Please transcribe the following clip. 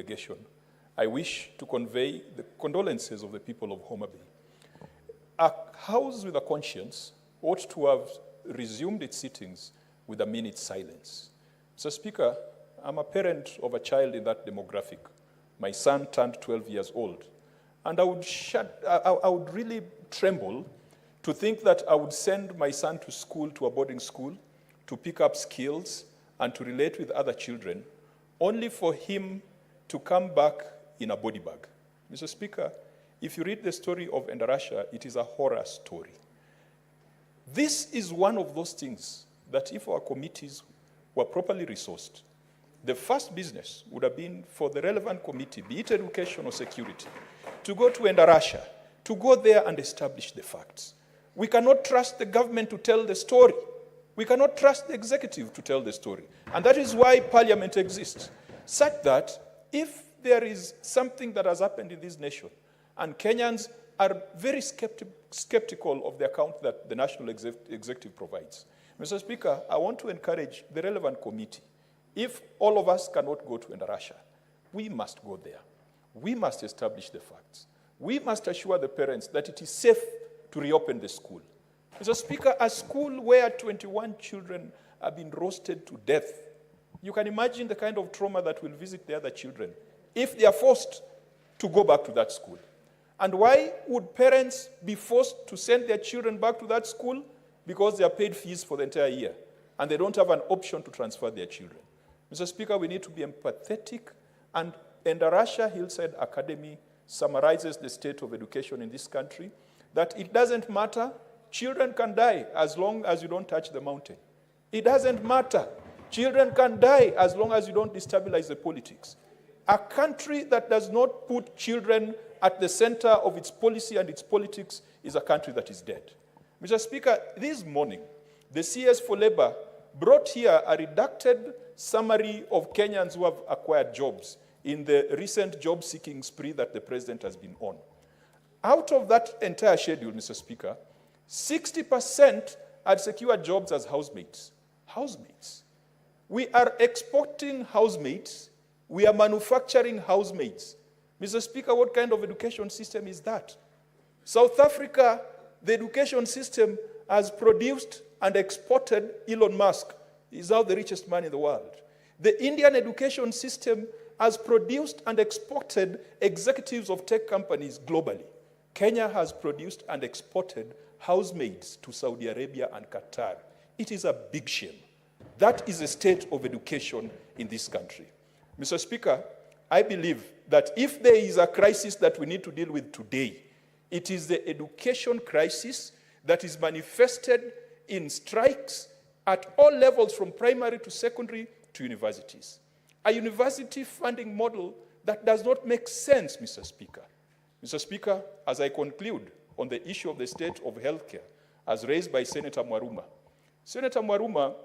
delegation, I wish to convey the condolences of the people of Homa Bay. A house with a conscience ought to have resumed its sittings with a minute's silence. Mr. Speaker, I'm a parent of a child in that demographic. My son turned 12 years old. And I would really tremble to think that I would send my son to school, to a boarding school, to pick up skills and to relate with other children, only for him to come back in a body bag. Mr. Speaker, if you read the story of Endarasha, it is a horror story. This is one of those things that if our committees were properly resourced, the first business would have been for the relevant committee, be it education or security, to go to Endarasha, to go there and establish the facts. We cannot trust the government to tell the story. We cannot trust the executive to tell the story. And that is why Parliament exists, such that if there is something that has happened in this nation, and Kenyans are very skeptical of the account that the National Executive provides. Mr. Speaker, I want to encourage the relevant committee. If all of us cannot go to Endarasha, we must go there. We must establish the facts. We must assure the parents that it is safe to reopen the school. Mr. Speaker, a school where 21 children have been roasted to death, you can imagine the kind of trauma that will visit the other children if they are forced to go back to that school. And why would parents be forced to send their children back to that school? Because they are paid fees for the entire year, and they don't have an option to transfer their children. Mr. Speaker, we need to be empathetic, and Endarasha Hillside Academy summarizes the state of education in this country, that it doesn't matter, children can die as long as you don't touch the mountain. It doesn't matter, children can die as long as you don't destabilize the politics. A country that does not put children at the center of its policy and its politics is a country that is dead. Mr. Speaker, this morning, the CS for Labor brought here a redacted summary of Kenyans who have acquired jobs in the recent job-seeking spree that the president has been on. Out of that entire schedule, Mr. Speaker, 60% had secured jobs as housemates. Housemates. We are exporting housemates. We are manufacturing housemates. Mr. Speaker, what kind of education system is that? South Africa, the education system has produced and exported Elon Musk. He's now the richest man in the world. The Indian education system has produced and exported executives of tech companies globally. Kenya has produced and exported housemaids to Saudi Arabia and Qatar. It is a big shame. That is the state of education in this country. Mr. Speaker, I believe that if there is a crisis that we need to deal with today, it is the education crisis that is manifested in strikes at all levels, from primary to secondary to universities. A university funding model that does not make sense, Mr. Speaker. Mr. Speaker, as I conclude on the issue of the state of healthcare, as raised by Senator Mwaruma, Senator Mwaruma